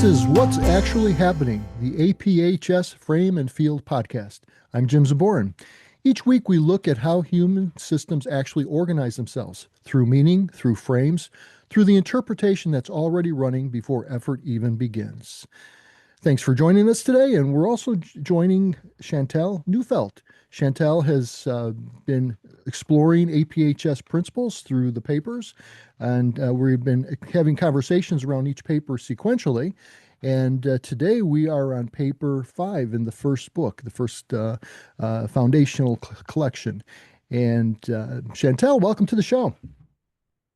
This is What's Actually Happening, the APHS Frame and Field podcast. I'm Jim Zaborin. Each week we look at how human systems actually organize themselves through meaning, through frames, through the interpretation that's already running before effort even begins. Thanks for joining us today, and we're also joining Chantelle Neufeld. Chantelle has been exploring APHS principles through the papers, and we've been having conversations around each paper sequentially. And today we are on paper 5 in the first book, the first foundational collection. And Chantelle, welcome to the show.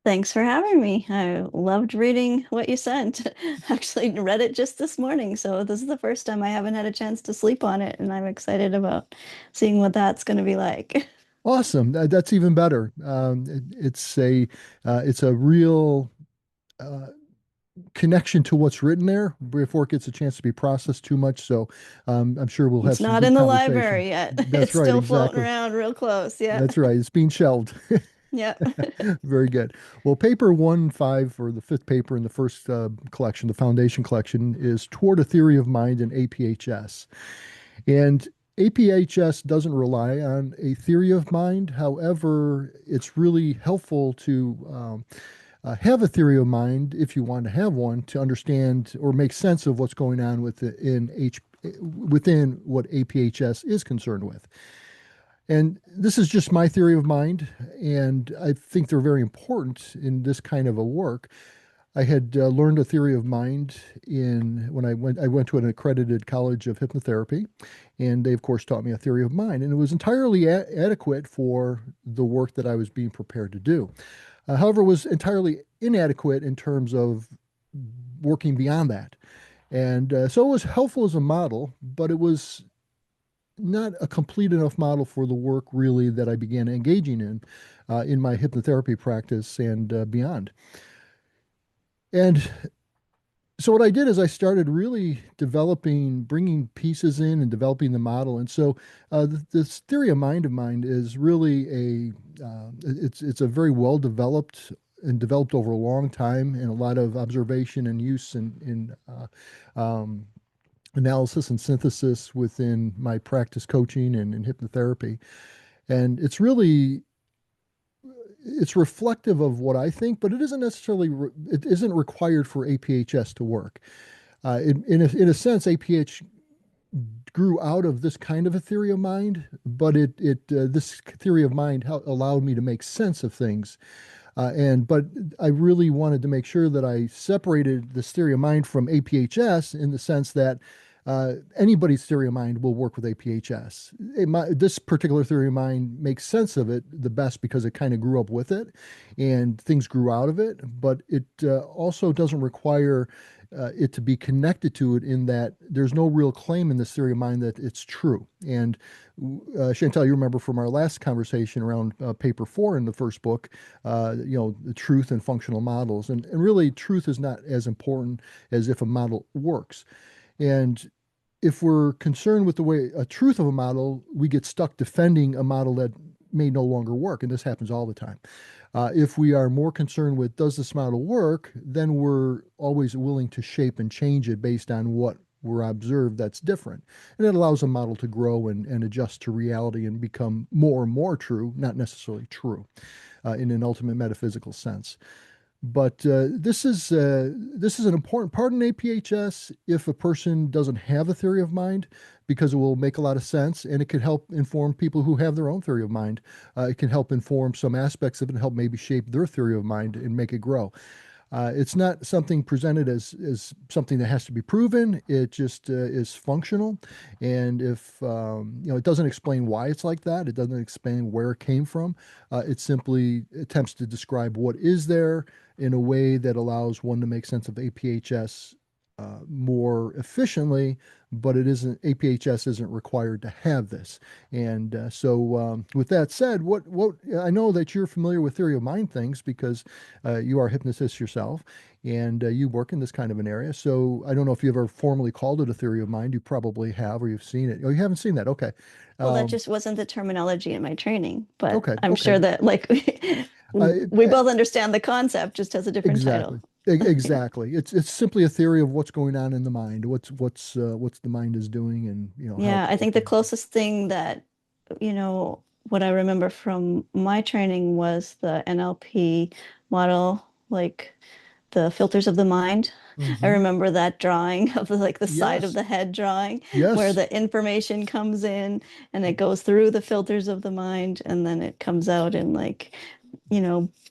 Thanks for having me. I loved reading what you sent. Actually read it just this morning, so this is the first time I haven't had a chance to sleep on it, and I'm excited about seeing what that's going to be like. Awesome. That's even better. It's a real connection to what's written there before it gets a chance to be processed too much. So I'm sure we'll have It's some not good in the conversation. library yet. That's It's right, still floating exactly. around real close. Yeah. That's right. It's being shelved. Yeah. Very good. Well, paper 1-5, or the fifth paper in the first collection, the foundation collection, is Toward a Theory of Mind in APHS. And APHS doesn't rely on a theory of mind. However, it's really helpful to have a theory of mind, if you want to have one, to understand or make sense of what's going on within what APHS is concerned with. And this is just my theory of mind, and I think they're very important in this kind of a work. I had learned a theory of mind when I went to an accredited college of hypnotherapy, and they of course taught me a theory of mind, and it was entirely adequate for the work that I was being prepared to do. However, it was entirely inadequate in terms of working beyond that. And so it was helpful as a model, but it was not a complete enough model for the work really that I began engaging in my hypnotherapy practice and beyond. And so what I did is I started really bringing pieces in and developing the model. And so this theory of mine is really it's a very well developed and developed over a long time, and a lot of observation and use in analysis and synthesis within my practice coaching and in hypnotherapy. And it's reflective of what I think, but it isn't required for APHS to work. In a sense, APH grew out of this kind of a theory of mind, but this theory of mind allowed me to make sense of things. But I really wanted to make sure that I separated this theory of mind from APHS in the sense that anybody's theory of mind will work with APHS. This particular theory of mind makes sense of it the best because it kind of grew up with it and things grew out of it, but it also doesn't require it to be connected to it, in that there's no real claim in this theory of mind that it's true. And Chantelle, you remember from our last conversation around paper 4 in the first book, the truth and functional models. And really, truth is not as important as if a model works. And if we're concerned with a truth of a model, we get stuck defending a model that may no longer work. And this happens all the time. If we are more concerned with, does this model work, then we're always willing to shape and change it based on what we're observed that's different. And it allows a model to grow and adjust to reality and become more and more true, not necessarily true in an ultimate metaphysical sense. But this is an important part in APHS if a person doesn't have a theory of mind, because it will make a lot of sense, and it could help inform people who have their own theory of mind. It can help inform some aspects of it and help maybe shape their theory of mind and make it grow. It's not something presented as something that has to be proven. It just is functional. And if it doesn't explain why it's like that, it doesn't explain where it came from. It simply attempts to describe what is there in a way that allows one to make sense of APHS more efficiently, but APHS isn't required to have this. And so with that said, what I know that you're familiar with theory of mind things because you are a hypnotist yourself, and you work in this kind of an area. So I don't know if you ever formally called it a theory of mind. You probably have, or you've seen it. Oh, you haven't seen that. Okay. Well, that just wasn't the terminology in my training, but Okay. I'm sure that we Uh, both understand the concept, just has a different Exactly. title. Exactly. It's simply a theory of what's going on in the mind, what's the mind is doing, and how Yeah, it's I think the working. closest thing that, what I remember from my training was the NLP model, like the filters of the mind. I Hmm. remember that drawing of like the side of Yes. the head drawing where Yes. the information comes in and it goes through the filters of the mind and then it comes out in like,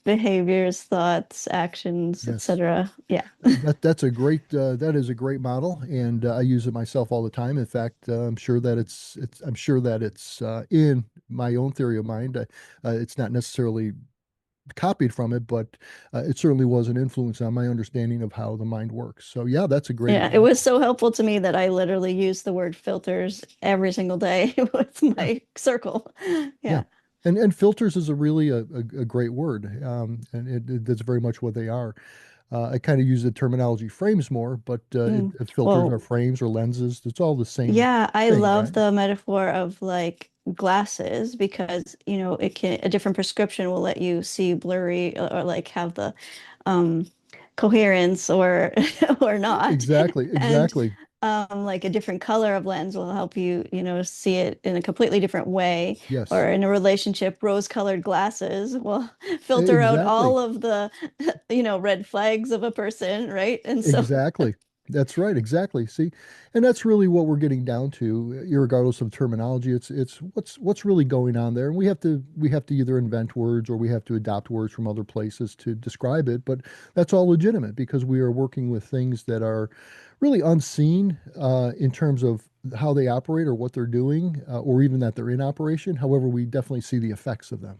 behaviors, thoughts, actions, Yes. etc. Yeah. That is a great model, and I use it myself all the time. In fact, I'm sure that it's in my own theory of mind. It's not necessarily copied from it, but it certainly was an influence on my understanding of how the mind works. So yeah, that's a great Yeah, it was example. so helpful to me that I literally use the word filters every single day with Yeah, my circle. yeah. Yeah. And filters is a really a great word, and that's very much what they are. I kind of use the terminology frames more, but Mm. filters are Well, frames or lenses. It's all the same yeah, I thing, love right? the metaphor of like glasses because, a different prescription will let you see blurry or like have the um coherence or or not. Exactly, And exactly. like a different color of lens will help you, see it in a completely different way. Yes, Or in a relationship, rose-colored glasses will filter out exactly. all of the, red flags of a person, right? And so, Exactly. That's right. Exactly. See, and that's really what we're getting down to, regardless of terminology. It's what's really going on there, and we have to either invent words or we have to adopt words from other places to describe it. But that's all legitimate because we are working with things that are really unseen in terms of how they operate or what they're doing, or even that they're in operation. However, we definitely see the effects of them.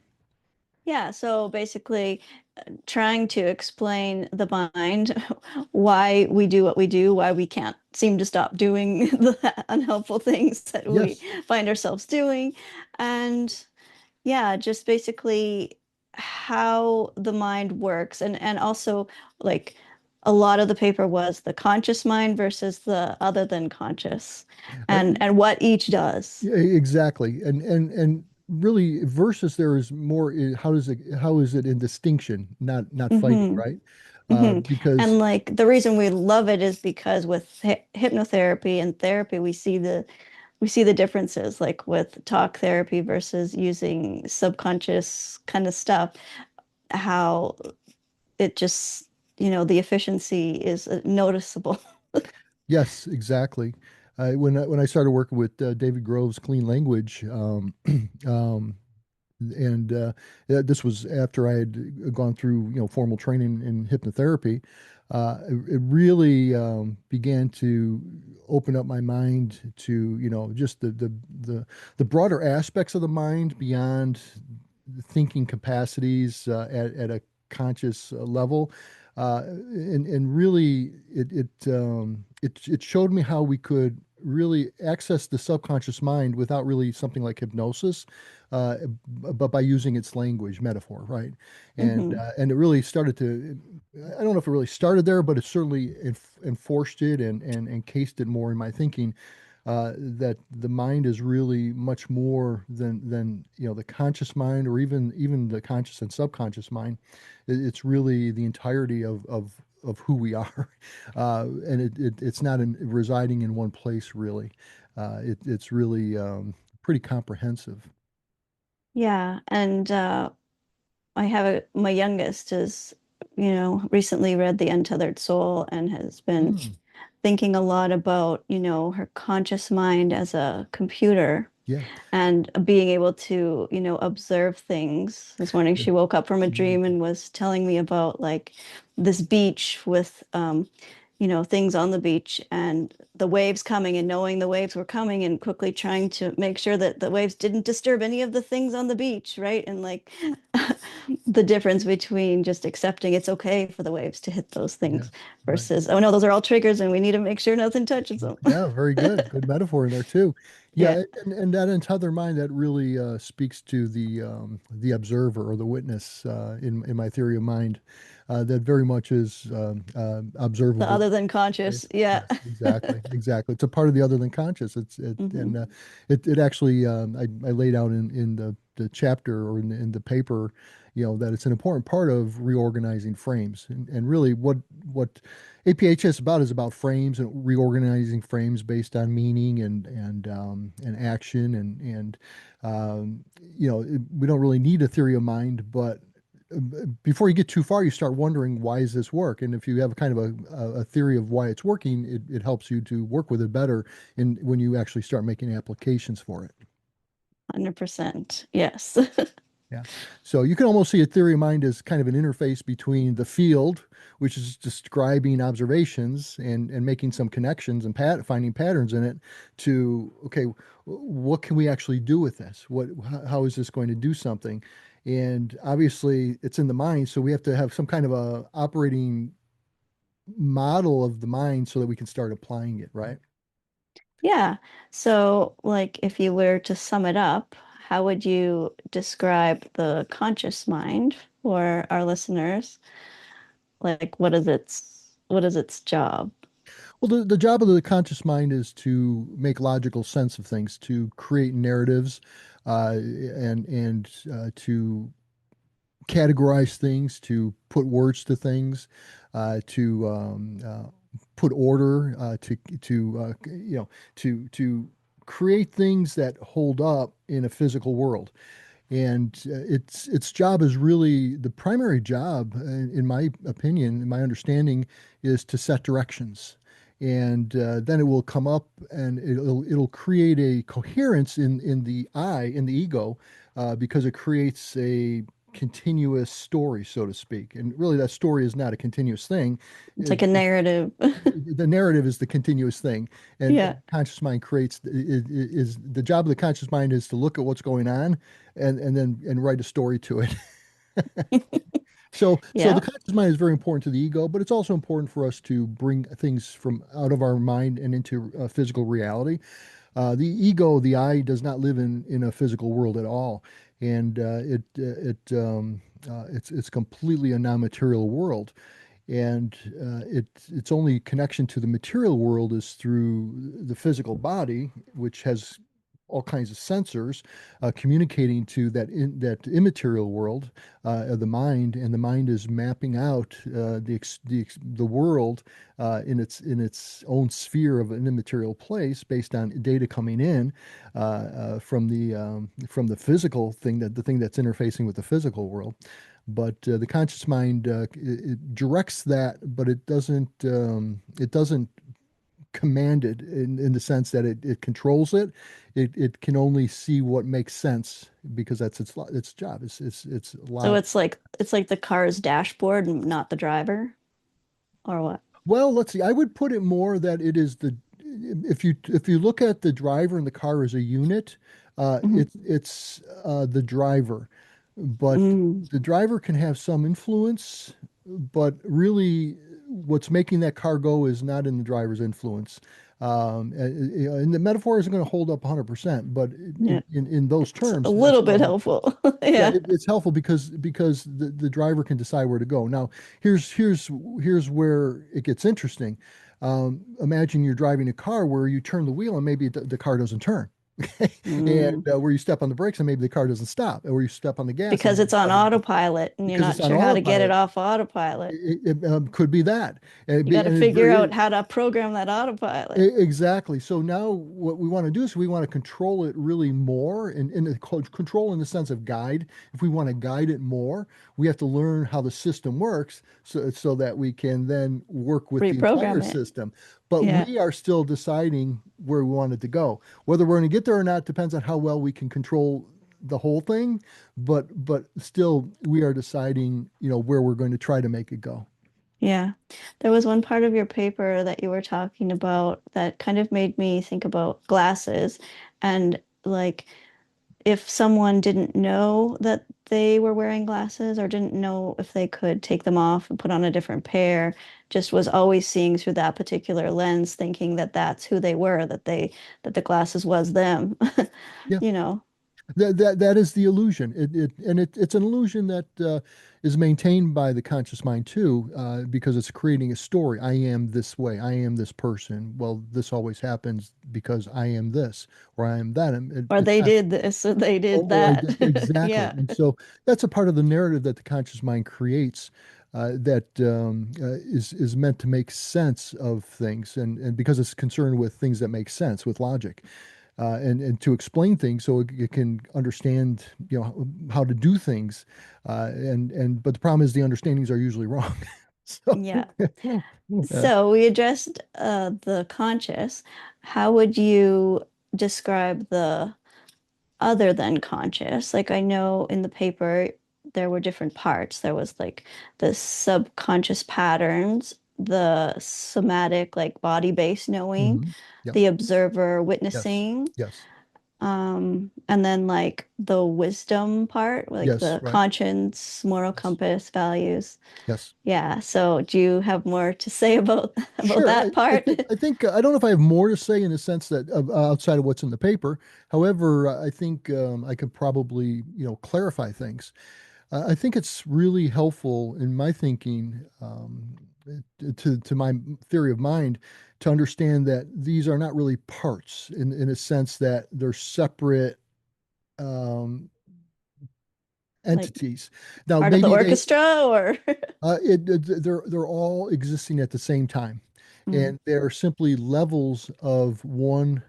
yeah, so basically trying to explain the mind, why we do what we do, why we can't seem to stop doing the unhelpful things that we Yes. find ourselves doing. And yeah, just basically how the mind works. And also like a lot of the paper was the conscious mind versus the other than conscious Uh, and what each does. Yeah, exactly. And really versus there is more how is it in distinction, not fighting, Hmm. right? Hmm. Because And like the reason we love it is because with hypnotherapy and therapy, we see the differences, like with talk therapy versus using subconscious kind of stuff, how it just, the efficiency is noticeable. yes, exactly. When I started working with David Grove's Clean Language, um, and this was after I had gone through formal training in hypnotherapy. It really began to open up my mind to just the broader aspects of the mind beyond thinking capacities at a conscious level. And really it showed me how we could really access the subconscious mind without really something like hypnosis, uh, but by using its language metaphor, right? Hmm. And it really started to, I don't know if it really started there, but it certainly enforced it and encased it more in my thinking, that the mind is really much more than the conscious mind or even the conscious and subconscious mind. It's really the entirety of who we are, and it's not residing in one place really. It's really pretty comprehensive. Yeah, and I have my youngest is, recently read The Untethered Soul and has been Mm, thinking a lot about, her conscious mind as a computer yeah. and being able to, observe things. This morning Yeah. she woke up from a dream Beautiful. and was telling me about like this beach with things on the beach and the waves coming and knowing the waves were coming and quickly trying to make sure that the waves didn't disturb any of the things on the beach, right? And like the difference between just accepting it's okay for the waves to hit those Yeah. things Right. versus, oh no, those are all triggers and we need to make sure nothing touches them. Yeah, very good. Good metaphor in there too. Yeah. Yeah, and that entire mind that really speaks to the observer or the witness in my theory of mind, that very much is The observable. other than Right? conscious. Yeah. Yes, exactly, exactly. It's a part of the other than conscious. It's it Hmm. and it actually I laid out in the the chapter or in the paper, that it's an important part of reorganizing frames. And really what APHS is about frames and reorganizing frames based on meaning and action we don't really need a theory of mind, but before you get too far, you start wondering, why does this work? And if you have kind of a theory of why it's working, it helps you to work with it better when you actually start making applications for it. 100%. Yes. Yeah. So you can almost see a theory of mind as kind of an interface between the field, which is describing observations and making some connections and finding patterns in it, to, okay, what can we actually do with this? How is this going to do something? And obviously it's in the mind, so we have to have some kind of a operating model of the mind so that we can start applying it, right? Yeah. So, like, if you were to sum it up, how would you describe the conscious mind for our listeners? Like, what is its job? Well, the job of the conscious mind is to make logical sense of things, to create narratives, and to categorize things, to put words to things, to put order, to create things that hold up in a physical world. And its job is really, the primary job, in my opinion, in my understanding, is to set directions. And then it will come up and it'll create a coherence in the in the ego, because it creates a continuous story, so to speak. And really, that story is not a continuous thing. It's like a narrative. The narrative is the continuous thing, and Yeah. conscious mind creates, is the job of the conscious mind is to look at what's going on and write a story to it. So the Yeah. conscious mind is very important to the ego, but it's also important for us to bring things from out of our mind and into physical reality. The ego, the I, does not live in a physical world at all, and it's completely a non-material world. And its only connection to the material world is through the physical body, which has all kinds of sensors communicating to that immaterial world of the mind, and the mind is mapping out the world in its own sphere of an immaterial place based on data coming in from the physical thing, the thing that's interfacing with the physical world. But the conscious mind, it directs that, but it doesn't command it in the sense that it controls it. It can only see what makes sense, because that's its job. It's a So lot. it's like the car's dashboard, and not the driver, or what? Well, let's see. I would put it more that it is the if you look at the driver and the car as a unit, Mhm. it's the driver, but Mm, the driver can have some influence, but really what's making that car go is not in the driver's influence. And the metaphor isn't going to hold up 100%, but yeah. in those It's a terms, that's little bit why. helpful. Yeah, Yeah. it's helpful because the driver can decide where to go. Now, here's where it gets interesting. Imagine you're driving a car where you turn the wheel and maybe the car doesn't turn, and Mm. where you step on the brakes and maybe the car doesn't stop, or where you step on the gas and Because maybe it's the on car doesn't, autopilot and you're because it's not on sure how to get it autopilot. off autopilot. It could be that, You got to and figure out how to program that autopilot. Exactly. So now what we want to do is we want to control it really more, and control in the sense of guide. If we want to guide it more, we have to learn how the system works, so that we can then work with the entire Reprogram it. system. But Yeah. we are still deciding where we want it to go. Whether we're going to get there or not depends on how well we can control the whole thing. But still, we are deciding, where we're going to try to make it go. Yeah. There was one part of your paper that you were talking about that kind of made me think about glasses, and like, if someone didn't know that they were wearing glasses, or didn't know if they could take them off and put on a different pair, just was always seeing through that particular lens, thinking that that's who they were, that the glasses was them, Yeah. you know. That is the illusion. It's an illusion that is maintained by the conscious mind too, because it's creating a story. I am this way. I am this person. Well, this always happens because I am this or I am that. And Or it's they not, did this, or they did that. exactly. Yeah. And so that's a part of the narrative that the conscious mind creates. That is meant to make sense of things, and because it's concerned with things that make sense with logic, and to explain things so it can understand, how to do things. But the problem is the understandings are usually wrong. So, Yeah. yeah. So we addressed the conscious. How would you describe the other than conscious? Like I know in the paper there were different parts. There was like the subconscious patterns, the somatic, like body-based knowing, Hmm. Yep. the observer Yes. witnessing, Yes. and then like the wisdom part, like Yes. the Right. conscience, moral Yes. compass, values. Yes. Yeah. So do you have more to say about about Sure. that I part? think I don't know if I have more to say in the sense that outside of what's in the paper. However, I think I could probably clarify things. I think it's really helpful in my thinking, to my theory of mind, to understand that these are not really parts in a sense that they're separate um, Like entities. Now, part of the maybe orchestra or they're all existing at the same time, Mm, and they're simply levels of one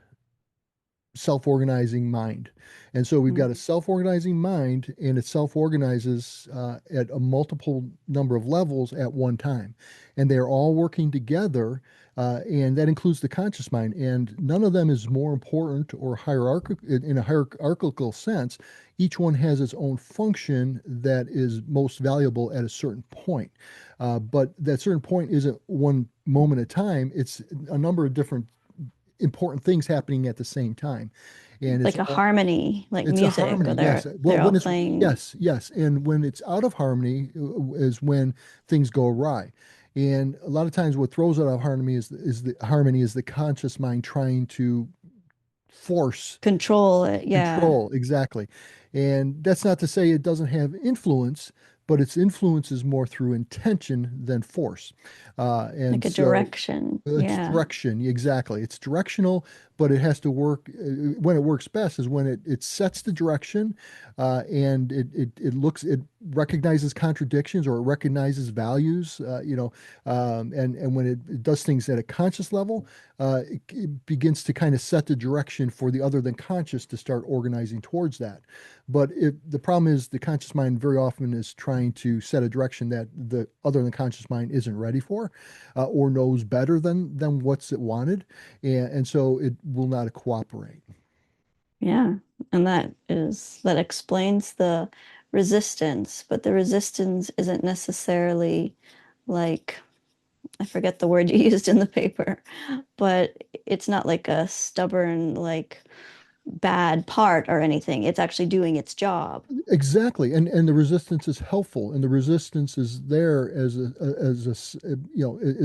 self-organizing mind. And so we've mm, got a self-organizing mind, and it self-organizes at a multiple number of levels at one time. And they're all working together, and that includes the conscious mind. And none of them is more important or hierarchical in a hierarchical sense. Each one has its own function that is most valuable at a certain point. But that certain point isn't one moment at a time. It's a number of different important things happening at the same time. And like a harmony, like it's a music, harmony, or yes. Well, they're all when it's playing yes, yes. And when it's out of harmony is when things go awry. And a lot of times what throws it out of harmony is the conscious mind trying to force control it. Yeah. control, exactly. And that's not to say it doesn't have influence, but its influence is more through intention than force. And Like a so direction. it's Yeah. direction, exactly. It's directional, but it has to work. When it works best is when it sets the direction, and it recognizes contradictions or it recognizes values, and when it does things at a conscious level, it begins to kind of set the direction for the other than conscious to start organizing towards that. But the problem is the conscious mind very often is trying to set a direction that the other than conscious mind isn't ready for, or knows better than what's it wanted, and so it will not cooperate. Yeah. And that explains the resistance, but the resistance isn't necessarily like I forget the word you used in the paper, but it's not like a stubborn, like bad part or anything. It's actually doing its job. Exactly, and the resistance is helpful, and the resistance is there is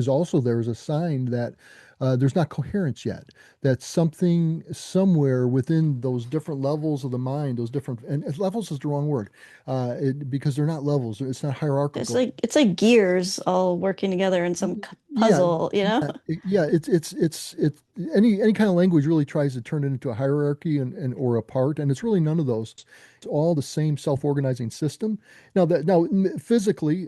also there as a sign that there's not coherence yet. That something somewhere within those different levels of the mind, those different and levels is the wrong word, because they're not levels. It's not hierarchical. It's like gears all working together in some Yeah, puzzle, you know? yeah. It's any kind of language really tries to turn it into a hierarchy and or a part, and it's really none of those. It's all the same self-organizing system. Physically,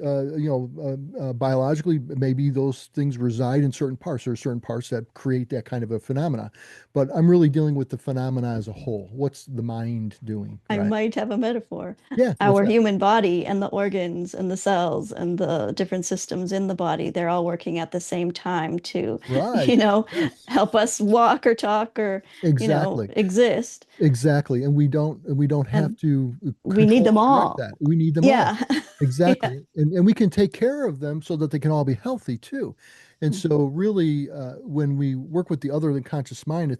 biologically, maybe those things reside in certain parts. There are certain parts that create that kind of a phenomena, but I'm really dealing with the phenomena as a whole. What's the mind doing, I right? might have a metaphor. Yeah. What's Our that? human body and the organs and the cells and the different systems in the body, they're all working at the same time to, Right. Yes. help us walk or talk or, Exactly. exist. Exactly. And we don't have And to we need control them or direct all. that. We need them all. Yeah. Yeah. Exactly. And we can take care of them so that they can all be healthy too. And so really, when we work with the other than conscious mind,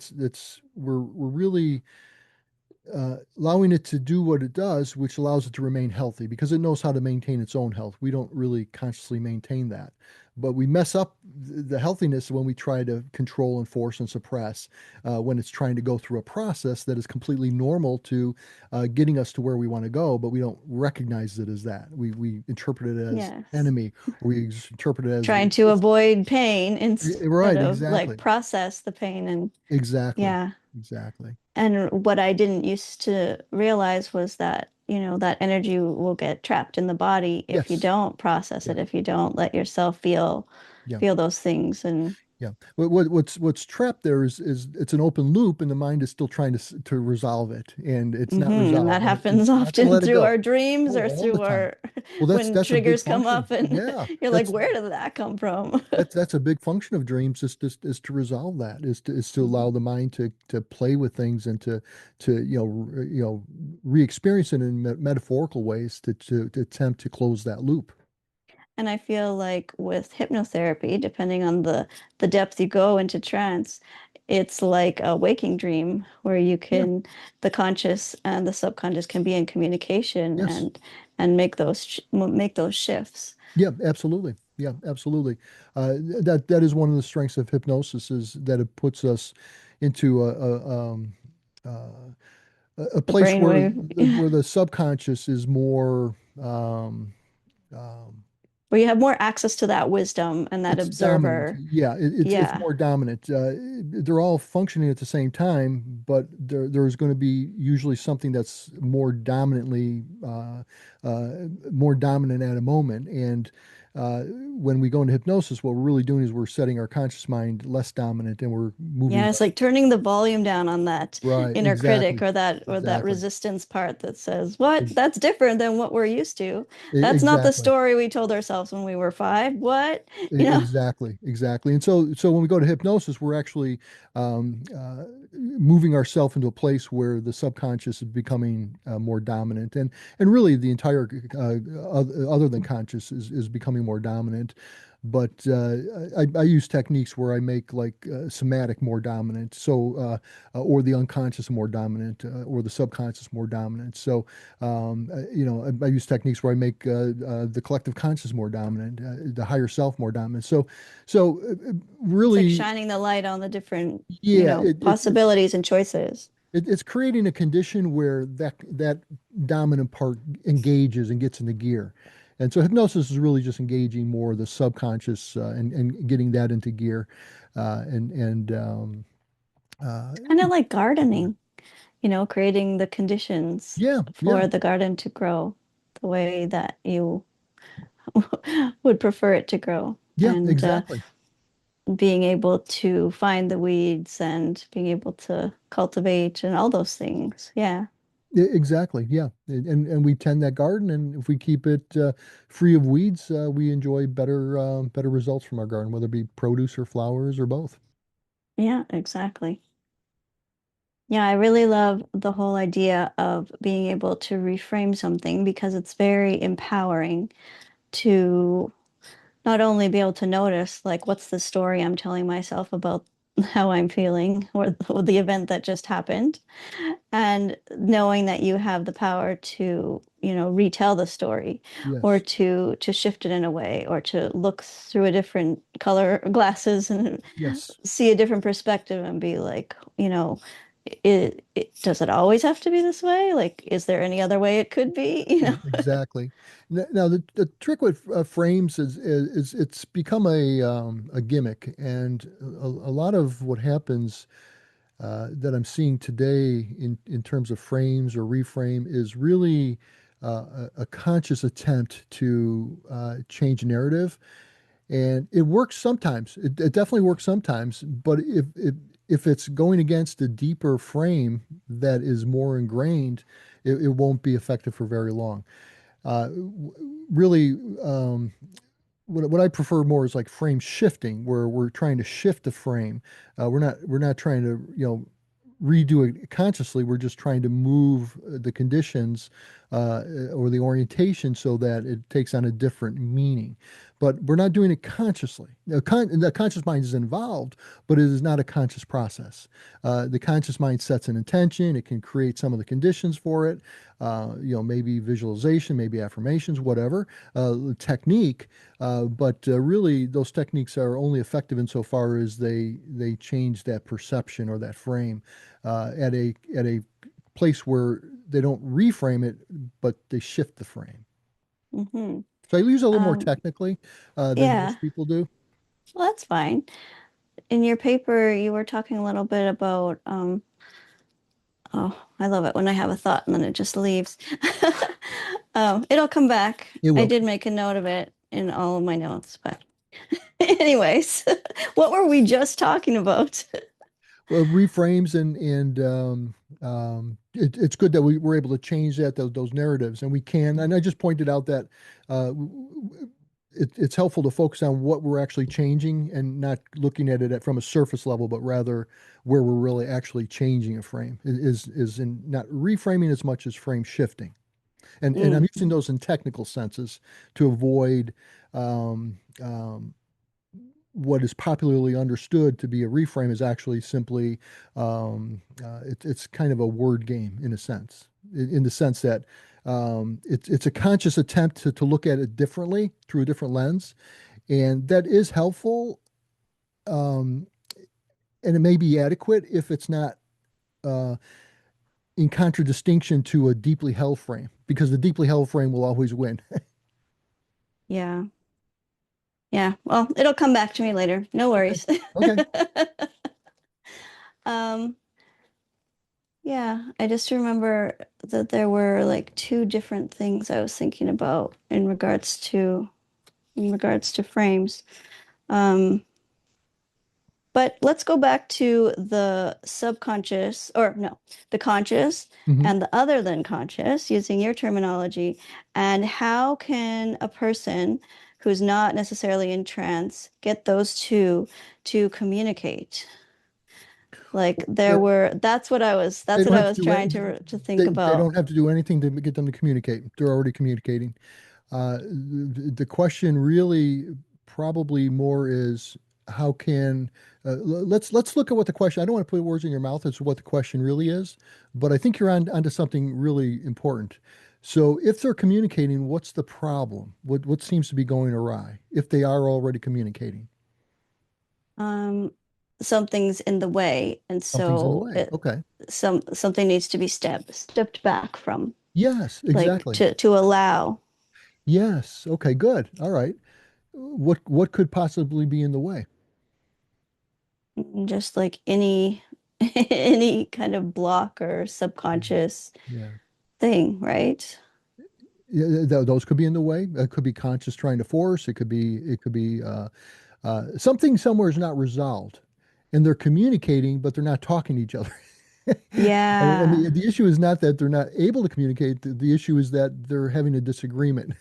we're really allowing it to do what it does, which allows it to remain healthy because it knows how to maintain its own health. We don't really consciously maintain that. but we mess up the healthiness when we try to control and force and suppress when it's trying to go through a process that is completely normal to getting us to where we want to go, but we don't recognize it as that. We interpret it as Yes. enemy, or we interpret it as Trying to avoid pain instead right, of like exactly, process the pain. And exactly, yeah. exactly. And what I didn't used to realize was that, that energy will get trapped in the body if you Yes, don't process yeah, it, if you don't let yourself yeah. feel those things. And Yeah. What's trapped there is it's an open loop, and the mind is still trying to resolve it, and it's not and that resolved, and happens it's not going to often let it through go. our dreams Oh, or all the through time. our Well, when that's a big triggers come function. up and Yeah, you're like, where did that come from? that's a big function of dreams is to resolve that, is to allow the mind to play with things and to re-experience it in metaphorical ways to attempt to close that loop. And I feel like with hypnotherapy, depending on the depth you go into trance, it's like a waking dream where Yeah. the conscious and the subconscious can be in communication Yes. and make those shifts. Yeah, absolutely. Yeah, absolutely. That is one of the strengths of hypnosis is that it puts us into a The place brainwave, where the subconscious is more um, where you have more access to that wisdom and that it's dominant. observer. Yeah, it's Yeah. more dominant. They're all functioning at the same time, but there's going to be usually something that's more dominant at a moment. And when we go into hypnosis, what we're really doing is we're setting our conscious mind less dominant, and we're Yeah, moving it's less. like turning the volume down on that Right, inner critic exactly, or that exactly, resistance part that says, "What? ex- That's different than what we're used to. That's not the exactly. story we told ourselves when we were 5. What?" You know? Exactly, exactly. And so when we go to hypnosis, we're actually moving ourselves into a place where the subconscious is becoming more dominant, and really the entire other than conscious is becoming more dominant. But I use techniques where I make like somatic more dominant, or the unconscious more dominant, or the subconscious more dominant. So I use techniques where I make the collective conscious more dominant, the higher self more dominant. So It's like really, shining the light on the different, yeah, possibilities and choices. it's creating a condition where that dominant part engages and gets into gear. And so hypnosis is really just engaging more of the subconscious and getting that into gear, and uh, Kind of like gardening, creating the conditions yeah, yeah, for the garden to grow the way that you would prefer it to grow. yeah, And exactly. being able to find the weeds and being able to cultivate and all those things. Yeah. Exactly, yeah, and we tend that garden, and if we keep it free of weeds, we enjoy better results from our garden, whether it be produce or flowers or both. Yeah, exactly. Yeah, I really love the whole idea of being able to reframe something because it's very empowering to not only be able to notice, like, what's the story I'm telling myself about how I'm feeling or the event that just happened, and knowing that you have the power to, retell the story or Yes, to shift it in a way or to look through a different color glasses and yes, see a different perspective and be like, does it always have to be this way? Like, is there any other way it could be? exactly. Now the trick with frames is it's become a gimmick, and a lot of what happens that I'm seeing today in terms of frames or reframe is really a conscious attempt to change narrative, and it works sometimes. It definitely works sometimes, but if it's going against a deeper frame that is more ingrained, it won't be effective for very long. Really, what I prefer more is like frame shifting, where we're trying to shift the frame. We're not trying to redo it consciously. We're just trying to move the conditions or the orientation so that it takes on a different meaning. but we're not doing it consciously. The conscious mind is involved, but it is not a conscious process. The conscious mind sets an intention. It can create some of the conditions for it. Maybe visualization, maybe affirmations, whatever technique. But really, those techniques are only effective insofar as they change that perception or that frame at a place where they don't reframe it, but they shift the frame. Hmm. So I use it a little more Um, technically than yeah, most people do. well, that's fine. In your paper, you were talking a little bit about, oh, I love it when I have a thought and then it just leaves. It'll come back. It I will. did make a note of it in all of my notes, but anyways, what were we just talking about? Well, reframes it's good that we were able to change those narratives, and we can. And I just pointed out that it's helpful to focus on what we're actually changing and not looking at it from a surface level, but rather where we're really actually changing a frame is in not reframing as much as frame shifting. And I'm Mm, using those in technical senses to avoid um, um, what is popularly understood to be a reframe is actually simply it's kind of a word game in a sense, in the sense that it's a conscious attempt to look at it differently through a different lens, and that is helpful, um, and it may be adequate if it's not uh, in contradistinction to a deeply held frame, because the deeply held frame will always win. yeah. Yeah. Well, it'll come back to me later. No Okay. worries. Okay. Um, yeah, I just remember that there were like two different things I was thinking about in regards to frames. Um, but let's go back to the subconscious, or no, the conscious Hmm. and the other than conscious, using your terminology. And how can a person who's not necessarily in trance get those two to communicate? Like They that's what don't I have to was do trying it. to think They about. don't have to do anything to get them to communicate. They're already communicating. The question really probably more is how can let's look at what the question. I don't want to put words in your mouth as to what the question really is, but I think you're onto something really important. So if they're communicating, what's the problem? What seems to be going awry if they are already communicating? Um, Something's in the way, and Something's in the so way. Okay. something needs to be stepped back from, Yes, like exactly. to allow. Yes. Okay, good. All right. What could possibly be in the way? Just like any any kind of block or subconscious Yeah. thing, right? Yeah, those could be in the way. It could be conscious trying to force. It could be something somewhere is not resolved, and they're communicating, but they're not talking to each other. And Yeah. the issue is not that they're not able to communicate. The issue is that they're having a disagreement.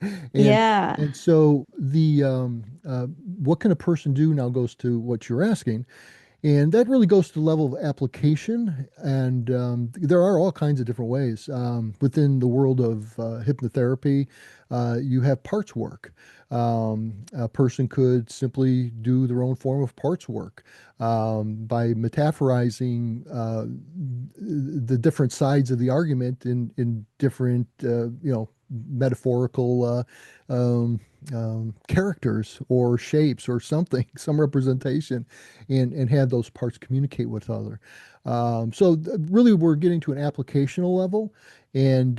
And Yeah. and so what can a person do now goes to what you're asking. And that really goes to the level of application. And there are all kinds of different ways. Within the world of hypnotherapy, you have parts work. A person could simply do their own form of parts work by metaphorizing the different sides of the argument in different, metaphorical characters or shapes or something, some representation, and have those parts communicate with other. Really, we're getting to an applicational level, and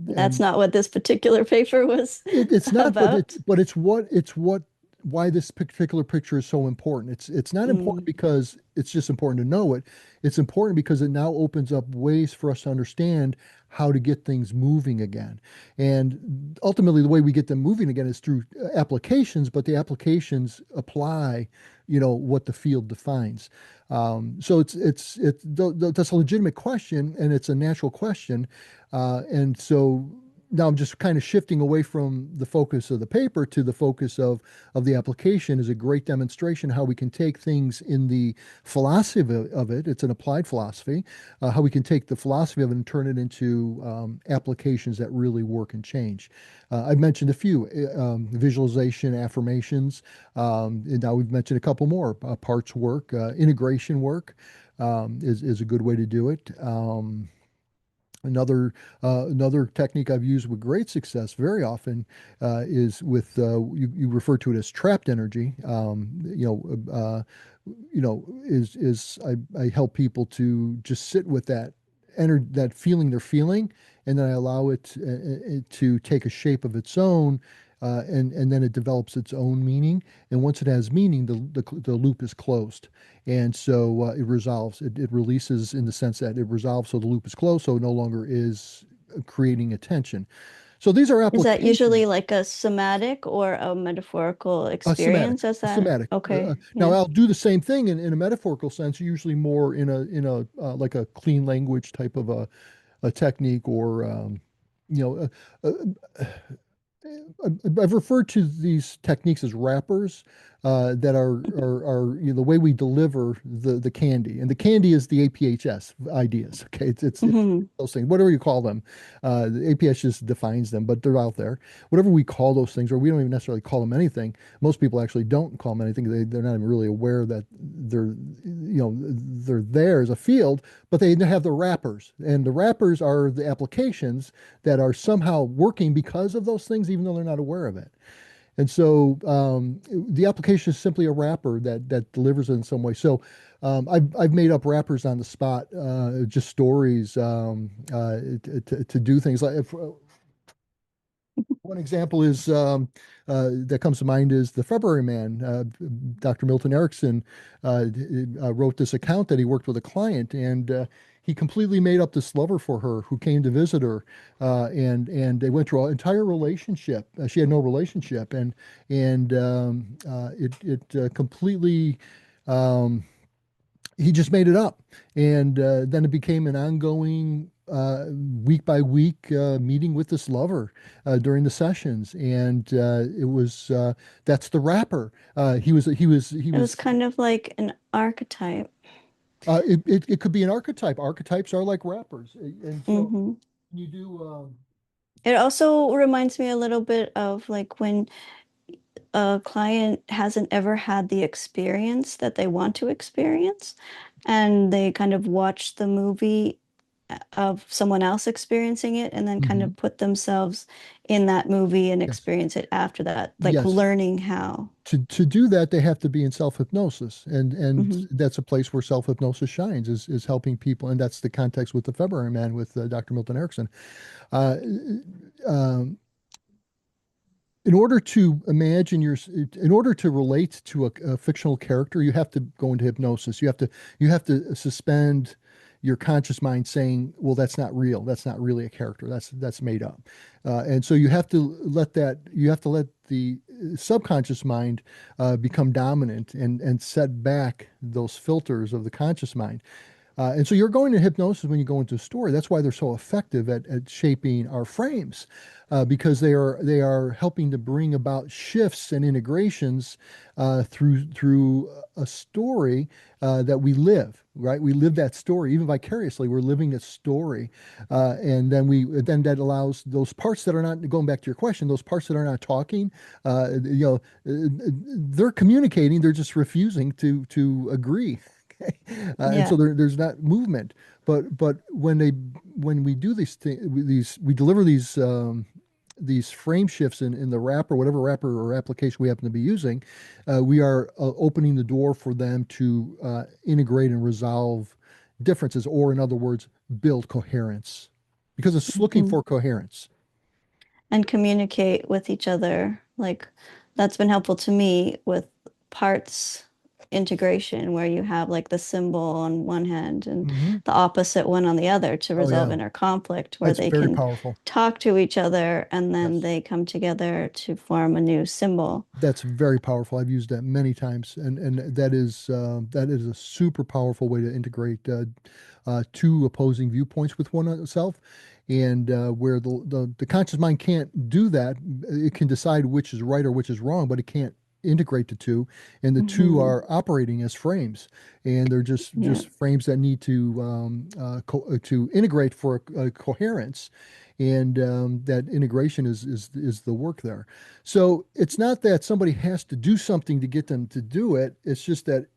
That's not what this particular paper was it's not, but about. it's what why this particular picture is so important. It's not important Mm, because it's just important to know it. It's important because it now opens up ways for us to understand how to get things moving again. And ultimately, the way we get them moving again is through applications, but the applications apply, what the field defines. That's a legitimate question, and it's a natural question. And so now I'm just kind of shifting away from the focus of the paper to the focus of the application is a great demonstration how we can take things in the philosophy of it. It's an applied philosophy, how we can take the philosophy of it and turn it into applications that really work and change. I've mentioned a few visualization, affirmations, and now we've mentioned a couple more parts work, integration work is a good way to do it. Another technique I've used with great success very often is with you refer to it as trapped energy. I help people to just sit with that feeling they're feeling, and then I allow it to take a shape of its own, and then it develops its own meaning. And once it has meaning, the loop is closed. And so it resolves, it releases in the sense that it resolves so the loop is closed, so it no longer is creating a tension. So these are Is that usually applications. like a somatic or a metaphorical Somatic, experience? Is that somatic. okay? Now Yeah. I'll do the same thing in a metaphorical sense, usually more in a like a clean language type of a technique, or you know, I've referred to these techniques as wrappers that are the way we deliver the candy, and the candy is the APHS ideas. Okay, it's Hmm. those things, whatever you call them. The APHS just defines them, but they're out there. Whatever we call those things, or we don't even necessarily call them anything. Most people actually don't call them anything. They're not even really aware that they're there as a field, but they have the wrappers, and the wrappers are the applications that are somehow working because of those things, even though they're not aware of it. And so the application is simply a wrapper that delivers it in some way. So I've made up wrappers on the spot, just stories to do things like. One example is that comes to mind is the February Man. Dr. Milton Erickson wrote this account that he worked with a client, and he completely made up this lover for her who came to visit her, and they went through an entire relationship. She had no relationship, and it completely. Um, he just made it up, and then it became an ongoing week by week meeting with this lover during the sessions, and it was that's the rapper. He It was was. kind of like an archetype. It could be an archetype. Archetypes are like rappers, and so Hmm. you do. It also reminds me a little bit of like when a client hasn't ever had the experience that they want to experience, and they kind of watch the movie of someone else experiencing it and then kind Mhm. of put themselves in that movie and Yes, experience it after that, like yes. learning how. To do that, they have to be in self-hypnosis, and Hmm. that's a place where self-hypnosis shines, is helping people, and that's the context with the February Man with Dr. Milton Erickson. Uh, um, in order to in order to relate to a fictional character, you have to go into hypnosis. You have to suspend your conscious mind saying, well, that's not real, that's not really a character, that's made up. And so you have to let the subconscious mind become dominant, and set back those filters of the conscious mind. And so you're going to hypnosis when you go into a story. That's why they're so effective at shaping our frames, because they are helping to bring about shifts and integrations through a story that we live. Right, we live that story even vicariously. We're living a story, and then that allows those parts that are not, going back to your question, those parts that are not talking. They're communicating. They're just refusing to agree. Okay. And so Yeah. there's not movement. But when we do these we deliver these frame shifts in the wrapper, whatever wrapper or application we happen to be using, we are opening the door for them to integrate and resolve differences, or in other words, build coherence, because it's looking Hmm. for coherence. And communicate with each other. Like that's been helpful to me with parts integration, where you have like the symbol on one hand and Hmm. the opposite one on the other to Oh resolve yeah, inner conflict, where that's they very can powerful. talk to each other and then Yes. they come together to form a new symbol. That's very powerful. I've used that many times, and that is a super powerful way to integrate two opposing viewpoints with one self. and where the conscious mind can't do that. It can decide which is right or which is wrong, but it can't integrate the two, and the two Hmm. are operating as frames, and they're Yeah. just frames that need to to integrate for a coherence, and that integration is the work there. So it's not that somebody has to do something to get them to do it. It's just that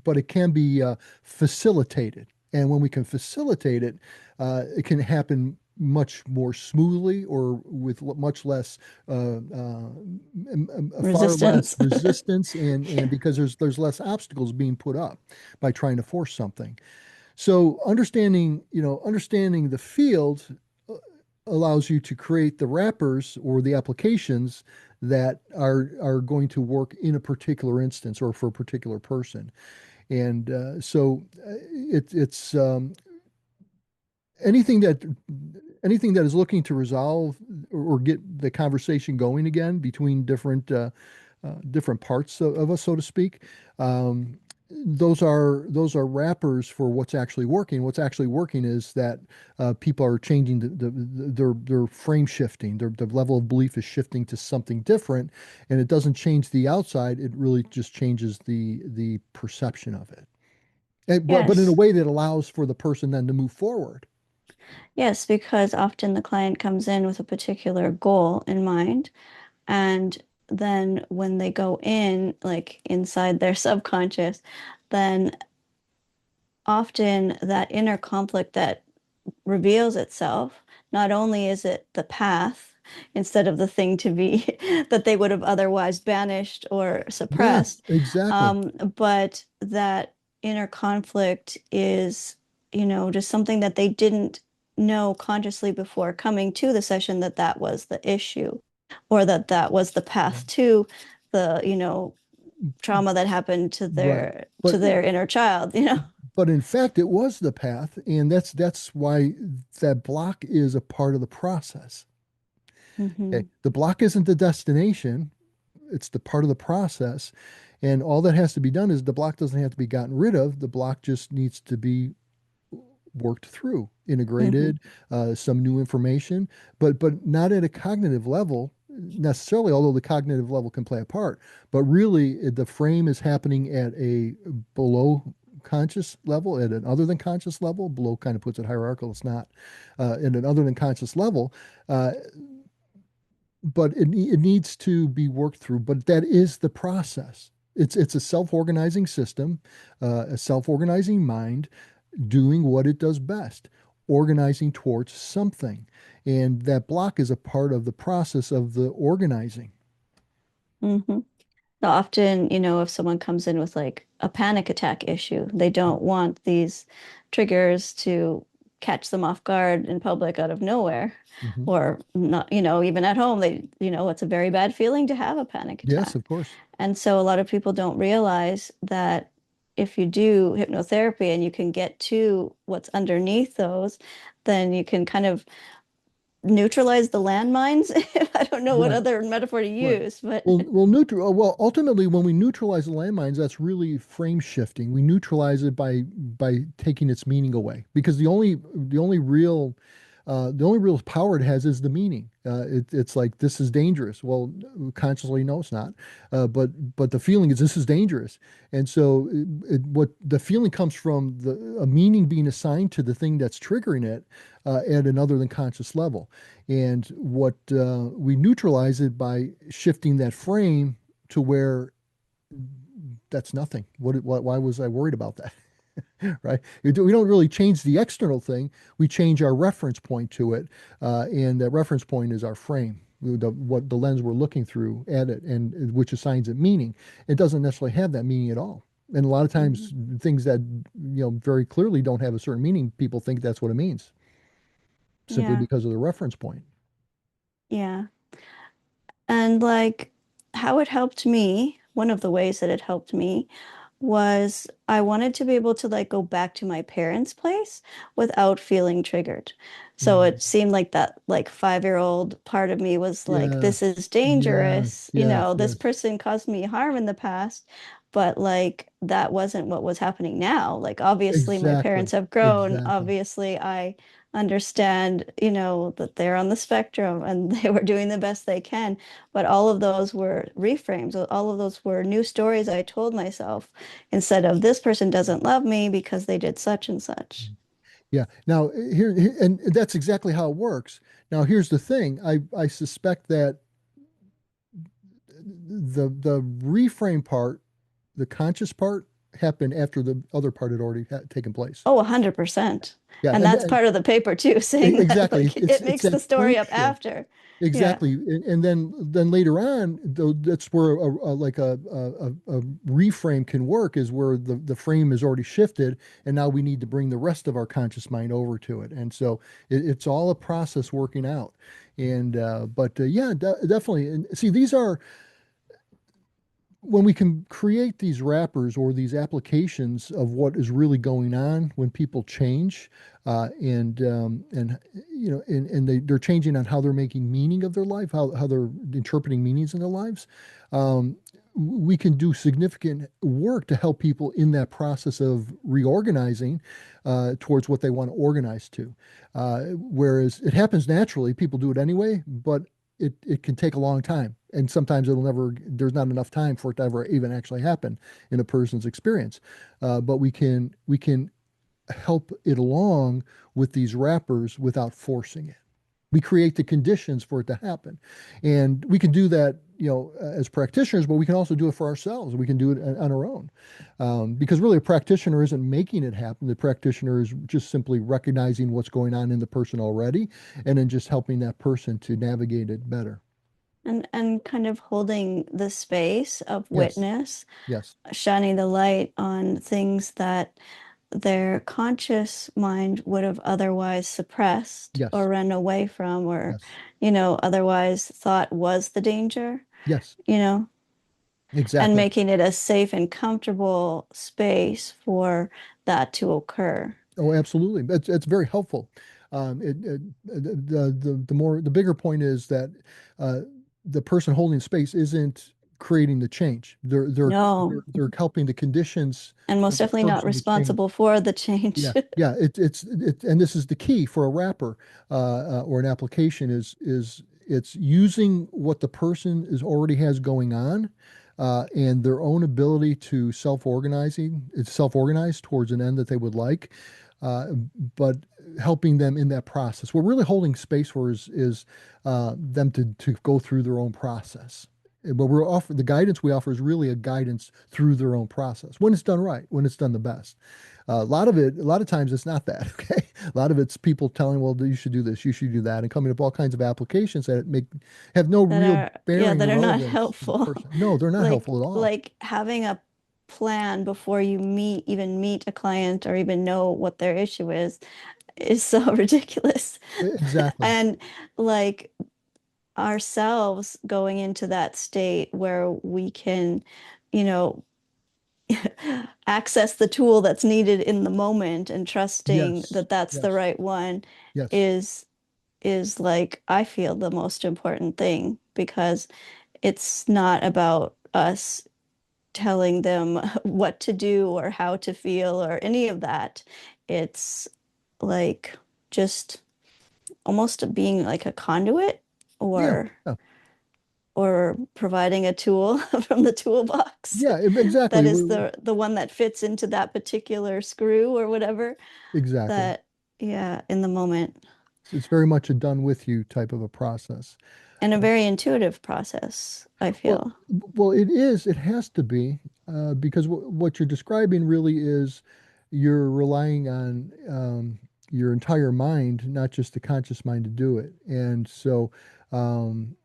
but it can be facilitated. And when we can facilitate it, it can happen much more smoothly or with much less, far less Resistance. resistance, and because there's less obstacles being put up by trying to force something. So understanding the field uh, allows you to create the wrappers or the applications that are going to work in a particular instance or for a particular person. And it's anything that anything that is looking to resolve or get the conversation going again between different parts of us, so to speak. Um, those are wrappers for what's actually working. What's actually working is that people are changing their frame shifting. Their level of belief is shifting to something different, and it doesn't change the outside. It really just changes the perception of it. But in a Yes. way that allows for the person then to move forward. Yes, because often the client comes in with a particular goal in mind. And then when they go in, like inside their subconscious, then often that inner conflict that reveals itself, not only is it the path instead of the thing to be that they would have otherwise banished or Yes, suppressed, exactly. but that inner conflict is, just something that they didn't know consciously before coming to the session that that was the issue, or that that was the path to the, trauma that happened to Right. But their inner child. but in fact it was the path, and that's why that block is a part of the process. Okay. Hmm. The block isn't the destination, it's the part of the process. And all that has to be done is the block doesn't have to be gotten rid of. The block just needs to be worked through, Hmm. integrated, some new information, but not at a cognitive level necessarily, although the cognitive level can play a part. But really, the frame is happening at a below conscious level, at an other than conscious level. Below kind of puts it hierarchical. It's not in an other than conscious level. Uh, but it needs to be worked through. But that is the process. It's a self-organizing system, a self-organizing mind doing what it does best, organizing towards something. And that block is a part of the process of the organizing. Hmm. So often, if someone comes in with like a panic attack issue, they don't want these triggers to catch them off guard in public out of nowhere, Mhm. or not, even at home, it's a very bad feeling to have a panic Yes, attack. of course. And so a lot of people don't realize that if you do hypnotherapy and you can get to what's underneath those, then you can kind of neutralize the landmines. I don't know what Right. other metaphor to Right. use, but Well, ultimately, when we neutralize the landmines, that's really frame shifting. We neutralize it by taking its meaning away, because the only real power it has is the meaning. It's like this is dangerous. Well, consciously, no, it's not. But the feeling is this is dangerous, and so what the feeling comes from a meaning being assigned to the thing that's triggering it at an other than conscious level. And what we neutralize it by shifting that frame to where that's nothing. Why was I worried about that? Right? We don't really change the external thing. We change our reference point to it, and that reference point is our frame, what the lens we're looking through at it, and which assigns it meaning. It doesn't necessarily have that meaning at all. And a lot of Mhm. times, things that very clearly don't have a certain meaning, people think that's what it means simply Yeah, because of the reference point. yeah. And like how it helped me, one of the ways that it helped me was I wanted to be able to like go back to my parents' place without feeling triggered. So Mm. it seemed like that like 5-year-old part of me was like, this Yes, is yes, dangerous. yes, This yes. person caused me harm in the past, but like that wasn't what was happening now. Like obviously my Exactly, parents have grown. exactly. Obviously understand, that they're on the spectrum and they were doing the best they can. But all of those were reframes. All of those were new stories I told myself instead of this person doesn't love me because they did such and such. Yeah. Now and that's exactly how it works. Now here's the thing. I suspect that the reframe part, the conscious part, happened after the other part had already taken place. Oh, 100%. Yeah, And that's part of the paper too, saying that exactly. like it It's makes the that story point up shift. after. Yeah. Exactly, and then later on, though, that's where like a reframe can work, is where the frame is already shifted, and now we need to bring the rest of our conscious mind over to it, and so it's all a process working out, and but yeah, definitely, and see, these are when we can create these wrappers or these applications of what is really going on when people change, and and they're changing on how they're making meaning of their life, how they're interpreting meanings in their lives. We can do significant work to help people in that process of reorganizing towards what they want to organize to. Whereas it happens naturally, people do it anyway, but it can take a long time. And sometimes there's not enough time for it to ever even actually happen in a person's experience. But we can help it along with these wrappers without forcing it. We create the conditions for it to happen. And we can do that, as practitioners, but we can also do it for ourselves. We can do it on our own. Because really a practitioner isn't making it happen. The practitioner is just simply recognizing what's going on in the person already and then just helping that person to navigate it better. And kind of holding the space of Yes, witness, yes, shining the light on things that their conscious mind would have otherwise suppressed yes, or run away from, or, yes, otherwise thought was the danger, yes, you know, and exactly. making it a safe and comfortable space for that to occur. Oh, absolutely. That's very helpful. The bigger point is that uh, the person holding space isn't creating the change. No, They're helping the conditions and for most the definitely not person to change. responsible for the change. Yeah, yeah. And this is the key for a wrapper or an application is it's using what the person is already has going on, and their own ability to self-organize towards an end that they would like, uh, but helping them in that process. We're really holding space for is them to go through their own process. But the guidance we offer is really a guidance through their own process when it's done right, when it's done the best. A lot of times it's not that, okay? A lot of it's people telling, well, you should do this, you should do that, and coming up with all kinds of applications that have no that real are yeah bearing or that are not relevance to the helpful. person. No, they're not like helpful at all. like having a plan before you meet a client or even know what their issue is so ridiculous. Exactly. And like ourselves going into that state where we can, you know, access the tool that's needed in the moment and trusting Yes. that that's the Yes. right one Yes. is like I feel the most important thing, because it's not about us telling them what to do or how to feel or any of that. It's like just almost being like a conduit, Yeah. or Yeah. providing a tool from the toolbox Yeah. Exactly. that is the one that fits into that particular screw or whatever, Exactly. that yeah, in the moment. It's very much a done with you type of a process. And a very intuitive process, I Well, feel. well, it is. It has to be, because what you're describing really is you're relying on your entire mind, not just the conscious mind, to do it. And so um,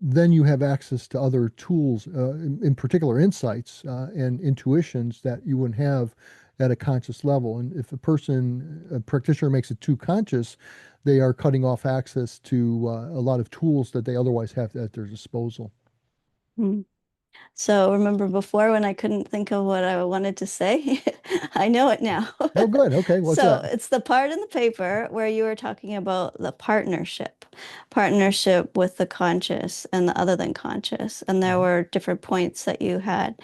then you have access to other tools, in particular insights and intuitions that you wouldn't have at a conscious level. And if a practitioner makes it too conscious, they are cutting off access to a lot of tools that they otherwise have at their disposal. Hmm. So remember before when I couldn't think of what I wanted to say? I know it now. Oh, good. Okay. What's So that? it's the part in the paper where you were talking about the partnership with the conscious and the other than conscious. And there Hmm. were different points that you had.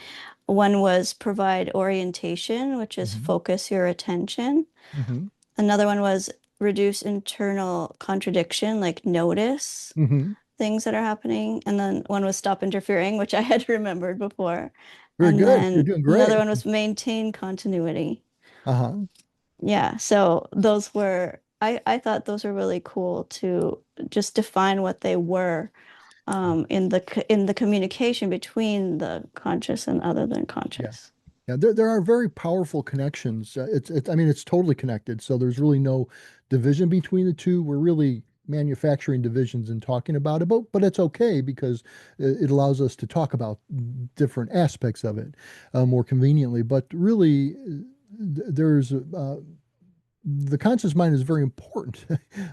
One was provide orientation, which is Hmm. focus your attention. Hmm. Another one was reduce internal contradiction, like notice Hmm. things that are happening. And then one was stop interfering, which I had remembered before. Very And good. You're then doing another great. one was maintain continuity. Uh-huh. Yeah, so those were I thought those were really cool to just define what they were in the communication between the conscious and other than Yeah. conscious. Yeah, there are very powerful connections. I mean, it's totally connected. So there's really no division between the two. We're really manufacturing divisions and talking about it, but it's okay because it allows us to talk about different aspects of it more conveniently. But really, there's the conscious mind is very important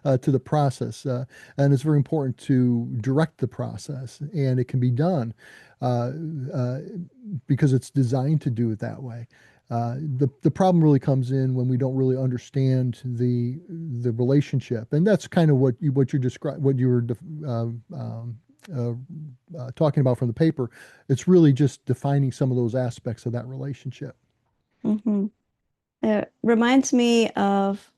to the process, and it's very important to direct the process, and it can be done uh, uh, because it's designed to do it that way. The problem really comes in when we don't really understand the relationship, and that's kind of what you described, what you were uh, talking about from the paper. It's really just defining some of those aspects of that relationship. Hmm. It reminds me of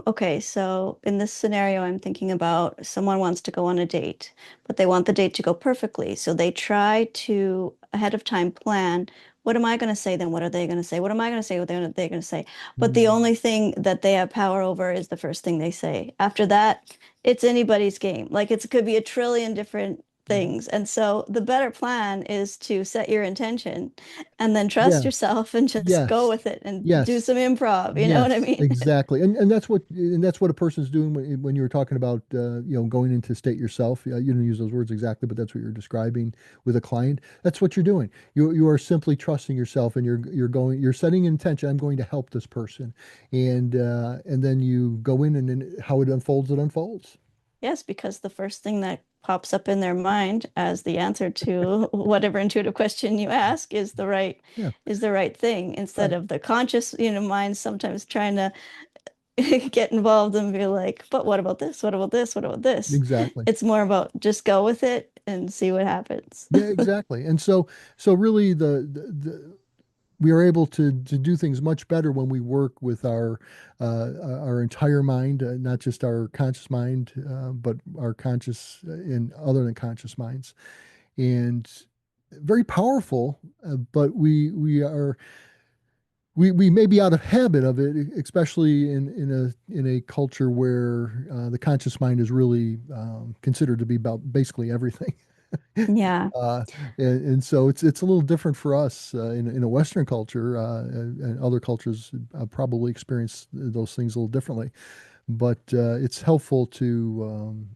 okay, so in this scenario, I'm thinking about someone wants to go on a date, but they want the date to go perfectly. So they try to ahead of time plan, what am I going to say? Then what are they going to say? What am I going to say? What they're going to say? But the Mm. only thing that they have power over is the first thing they say. After that, it's anybody's game. Like it could be a trillion different Mhm. things. And so the better plan is to set your intention and then trust Yeah. yourself and just go Yes. with it and do Yes. some improv. You know what I Yes, mean? exactly. And that's what a person's doing when you were talking about going into state yourself. You didn't use those words exactly, but that's what you're describing with a client. That's what you're doing. You are simply trusting yourself, and you're setting an intention. I'm going to help this person, and then you go in, and then how it unfolds, it unfolds. Yes, because the first thing that pops up in their mind as the answer to whatever intuitive question you ask Yeah, is the right thing instead right. of the conscious, mind sometimes trying to get involved and be like, but what about this? What about this? What about this? Exactly. It's more about just go with it and see what happens. Yeah, exactly. And so really we are able to do things much better when we work with our entire mind, not just our conscious mind, but our conscious and other than conscious minds, and very powerful. But we may be out of habit of it, especially in a culture where the conscious mind is really considered to be about basically everything. Yeah. Uh, and so it's a little different for us in a Western culture, and other cultures probably experience those things a little differently. But it's helpful to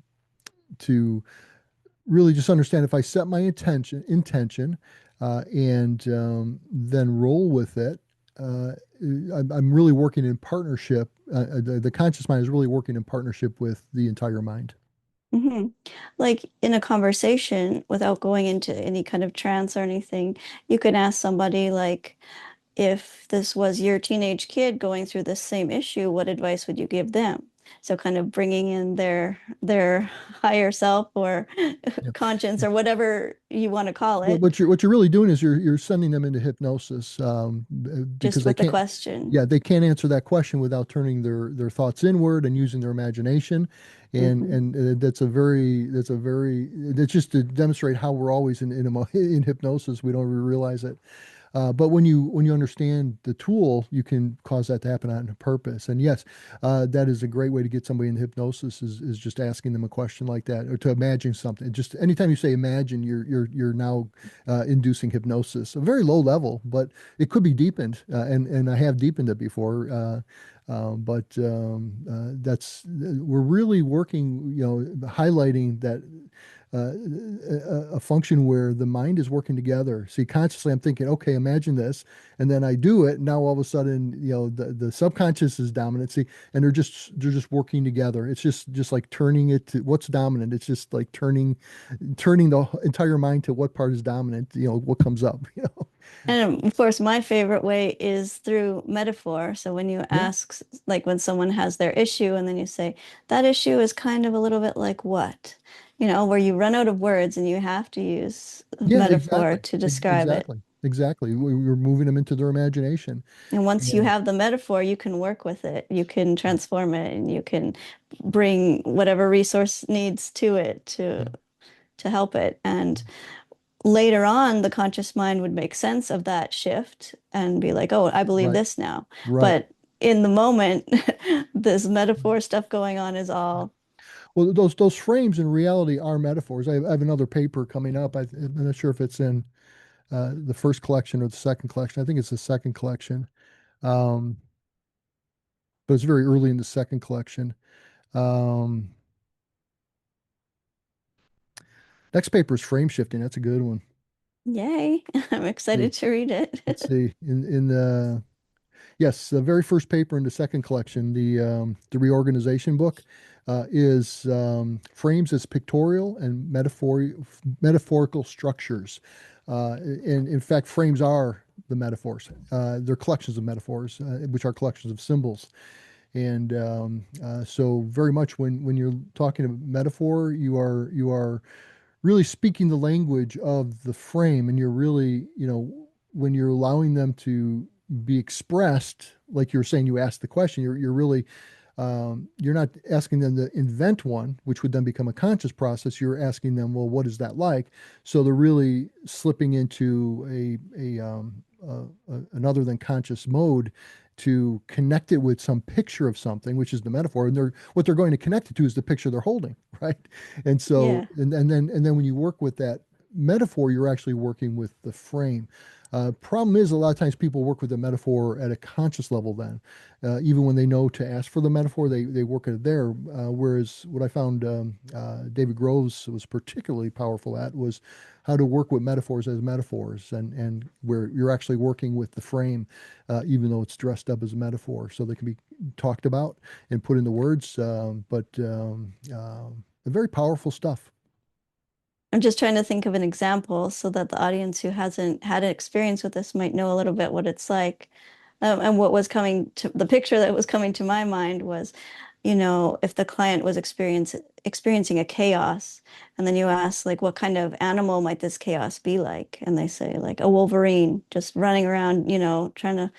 really just understand if I set my intention and then roll with it. Uh, I'm really working in partnership. The conscious mind is really working in partnership with the entire mind. Hmm. Like in a conversation, without going into any kind of trance or anything, you can ask somebody like, if this was your teenage kid going through this same issue, what advice would you give them? So kind of bringing in their higher self or Yeah. conscience or whatever you want to call What, it, what you're really doing is you're sending them into hypnosis because just they with the can't. question. Yeah, they can't answer that question without turning their thoughts inward and using their imagination, Hmm. and that's just to demonstrate how we're always in hypnosis. We don't even realize it. But when you understand the tool, you can cause that to happen on purpose. And yes, that is a great way to get somebody in hypnosis is just asking them a question like that, or to imagine something. Just anytime you say imagine, you're now inducing hypnosis, a very low level, but it could be deepened, and I have deepened it before. But that's we're really working, highlighting that a function where the mind is working together. See, consciously, I'm thinking, okay, imagine this, and then I do it. Now all of a sudden, the subconscious is dominant. See, and they're just working together. It's just like turning it to what's dominant. It's just like turning the entire mind to what part is dominant. What comes up. And of course, my favorite way is through metaphor. So when you Yeah, ask, like when someone has their issue, and then you say, that issue is kind of a little bit like what? Where you run out of words and you have to use yeah, metaphor exactly, to describe it. exactly, exactly. We're moving them into their imagination. And once you And have the metaphor, you can work with it. You can transform it and you can bring whatever resource needs to it yeah, to help it. And later on, the conscious mind would make sense of that shift and be like, oh, I believe right, this now. right. But in the moment, this metaphor stuff going on is all, Well, those frames in reality are metaphors. I have another paper coming up. I'm not sure if it's in the first collection or the second collection. I think it's the second collection, um, but it's very early in the second collection. Um, Next paper is frame shifting. That's a good one. yay. I'm See, excited to read let's it. see. In the yes, the very first paper in the second collection, the reorganization book, is frames as pictorial and metaphorical structures. And in fact, frames are the metaphors. They're collections of metaphors, which are collections of symbols. And so, very much when you're talking about metaphor, you are really speaking the language of the frame, and you're really, when you're allowing them to be expressed, like you're saying, you ask the question, you're really, you're not asking them to invent one, which would then become a conscious process. You're asking them, well, what is that like? So they're really slipping into an other than conscious mode to connect it with some picture of something, which is the metaphor. And what they're going to connect it to is the picture they're holding, right? And so, Yeah. and then when you work with that metaphor, you're actually working with the frame. Problem is, a lot of times people work with the metaphor at a conscious level. Then, even when they know to ask for the metaphor, they work it there. Whereas what I found David Groves was particularly powerful at was how to work with metaphors as metaphors, and where you're actually working with the frame, even though it's dressed up as a metaphor, so they can be talked about and put into words. But very powerful stuff. I'm just trying to think of an example so that the audience who hasn't had an experience with this might know a little bit what it's like. And what was coming to the picture that was coming to my mind was, if the client was experiencing a chaos, and then you ask, like, what kind of animal might this chaos be like? And they say, like, a wolverine just running around, trying to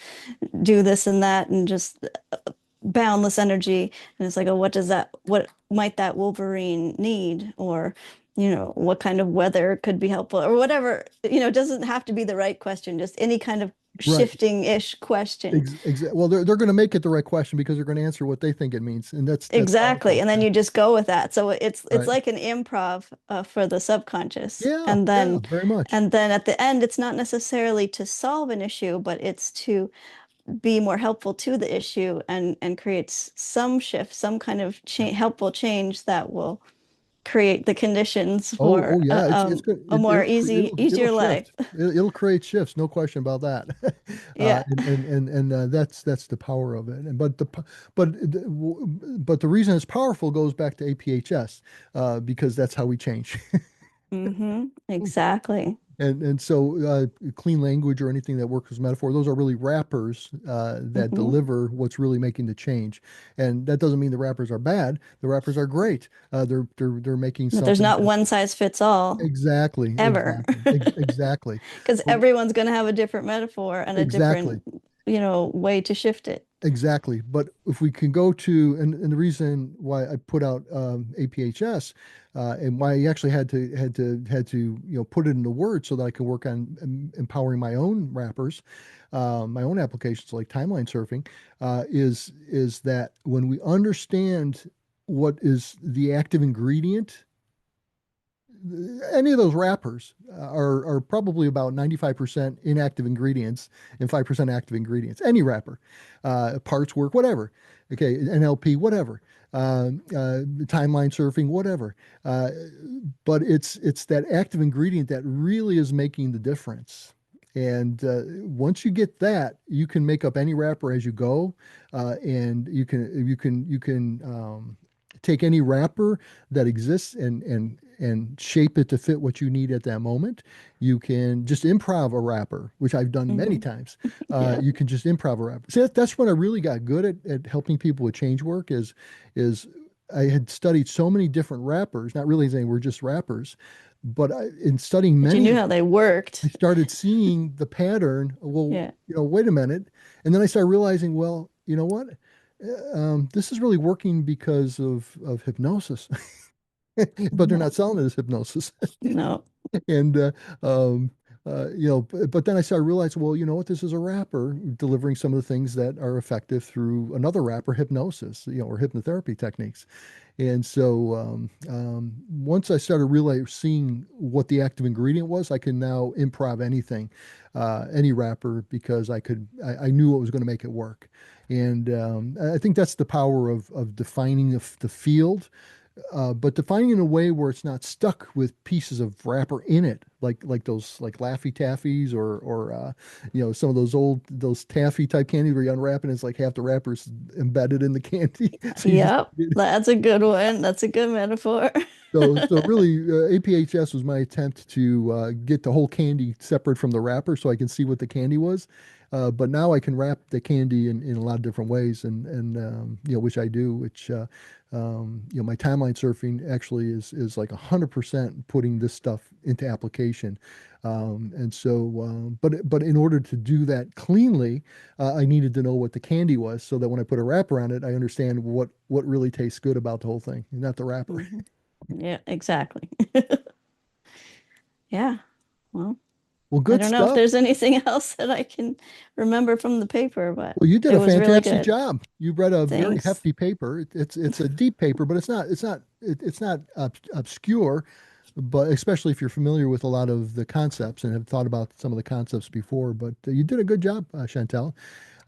do this and that and just boundless energy. And it's like, oh, what might that wolverine need? Or, what kind of weather could be helpful or whatever, it doesn't have to be the right question, just any kind of Right. shifting-ish question. Well, they're going to make it the right question because they're going to answer what they think it means, and that's Exactly. powerful. And then Yeah. you just go with that. So it's Right. like an improv for the subconscious. Yeah. And Yeah. then Very much. and then at the end, it's not necessarily to solve an issue, but it's to be more helpful to the issue and creates some shift, some kind of Yeah. helpful change that will create the conditions Oh, for yeah. It's good. a more It'll easier life. shift. It'll create shifts. No question about that. Yeah. That's the power of it. And but the reason it's powerful goes back to APHS, because that's how we change. Exactly. And so, clean language or anything that works as metaphor, those are really rappers that hmm deliver what's really making the change. And that doesn't mean the rappers are bad. The rappers are great. They're making But there's something not one size fits all exactly, ever. exactly, exactly, Because everyone's going to have a different metaphor and a exactly. different, way to shift it. Exactly. But if we can go to, and the reason why I put out APHS, and why I actually had to put it into words so that I can work on empowering my own rappers, my own applications like timeline surfing, is that when we understand what is the active ingredient, any of those wrappers are probably about 95% inactive ingredients and 5% active ingredients. Any wrapper, parts work, whatever. Okay, NLP, whatever. Timeline surfing, whatever. Uh, but it's that active ingredient that really is making the difference. And once you get that, you can make up any wrapper as you go, and you can take any wrapper that exists and shape it to fit what you need at that moment. You can just improv a wrapper, which I've done many hmm times. Yeah. You can just improv a wrapper. See, that's when I really got good at helping people with change work is I had studied so many different wrappers, not realizing they were just wrappers, but in studying But you many knew of how them, they I worked. started seeing the pattern. Well, Yeah. wait a minute. And then I started realizing, well, you know what? This is really working because of hypnosis, but they're Yeah. not selling it as hypnosis. No. And um, but then I started realizing, well, you know what? This is a rapper delivering some of the things that are effective through another rapper, hypnosis, or hypnotherapy techniques. And so once I started really seeing what the active ingredient was, I can now improv anything, any rapper, because I knew what was going to make it work. And I think that's the power of defining the field, but defining in a way where it's not stuck with pieces of wrapper in it, like those like Laffy Taffies or some of those taffy type candies where you unwrap and it's like half the wrapper's embedded in the candy. So you just Yep. That's a good one. That's a good metaphor. so really, APHS was my attempt to get the whole candy separate from the wrapper, so I can see what the candy was. But now I can wrap the candy in a lot of different ways, and which I do. Which my timeline surfing actually is like 100% putting this stuff into application. And so, but in order to do that cleanly, I needed to know what the candy was, so that when I put a wrapper on it, I understand what really tastes good about the whole thing, not the wrapper. Mhm. Yeah, exactly. Yeah. Well, Well, I good don't know if stuff. there's anything else that I can remember from the paper, but Well, you did it a was really fantastic good. job. You read a very Thanks. hefty paper. It's a deep paper, but it's not obscure. But especially if you're familiar with a lot of the concepts and have thought about some of the concepts before. But you did a good job, Chantel.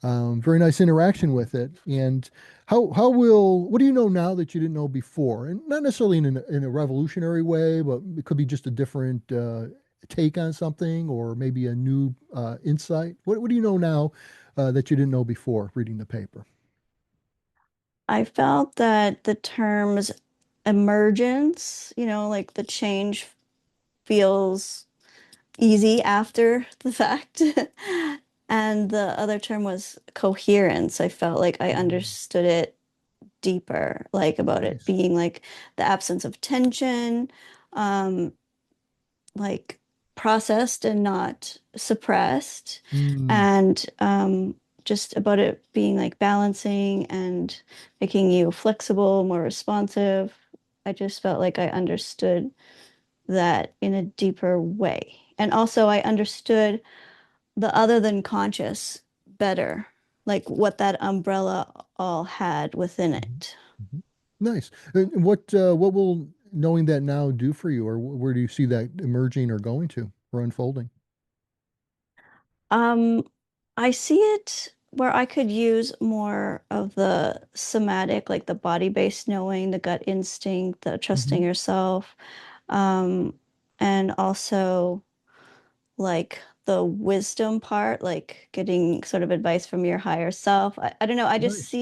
Very nice interaction with it. And what do you know now that you didn't know before? And not necessarily in a revolutionary way, but it could be just a different take on something, or maybe a new insight. What do you know now that you didn't know before reading the paper? I felt that the terms emergence, like the change feels easy after the fact. And the other term was coherence. I felt like I Mm, understood it deeper, like about it nice. being like the absence of tension, um, like processed and not suppressed, Mm, and just about it being like balancing and making you flexible, more responsive. I just felt like I understood that in a deeper way. And also, I understood the other than conscious better, like what that umbrella all had within mhm, it. mhm. Nice. And what will knowing that now do for you, or where do you see that emerging or going to or unfolding? Um, I see it where I could use more of the somatic, like the body-based knowing, the gut instinct, the trusting Hmm. yourself, um, and also like the wisdom part, like getting sort of advice from your higher self. I don't know. Nice.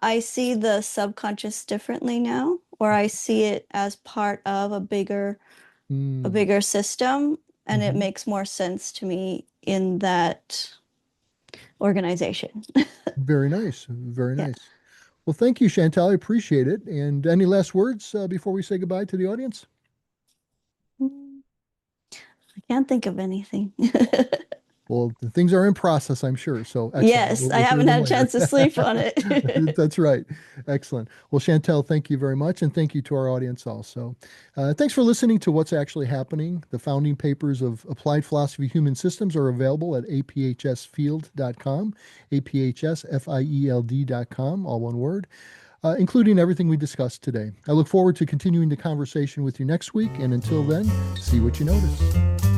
I see the subconscious differently now, or I see it as part of a Mm, bigger system, and it hmm. makes more sense to me in that organization. Very nice. Very Yeah. nice. Well, thank you, Chantal. I appreciate it. And any last words before we say goodbye to the audience? Mm, I can't think of anything. Well, the things are in process, I'm sure. So excellent. Yes, We'll, I we'll hear haven't them had a later. chance to sleep on it. That's right. Excellent. Well, Chantel, thank you very much. And thank you to our audience also. Thanks for listening to What's Actually Happening. The founding papers of Applied Philosophy of Human Systems are available at aphsfield.com, aphsfield.com, all one word, including everything we discussed today. I look forward to continuing the conversation with you next week. And until then, see what you notice.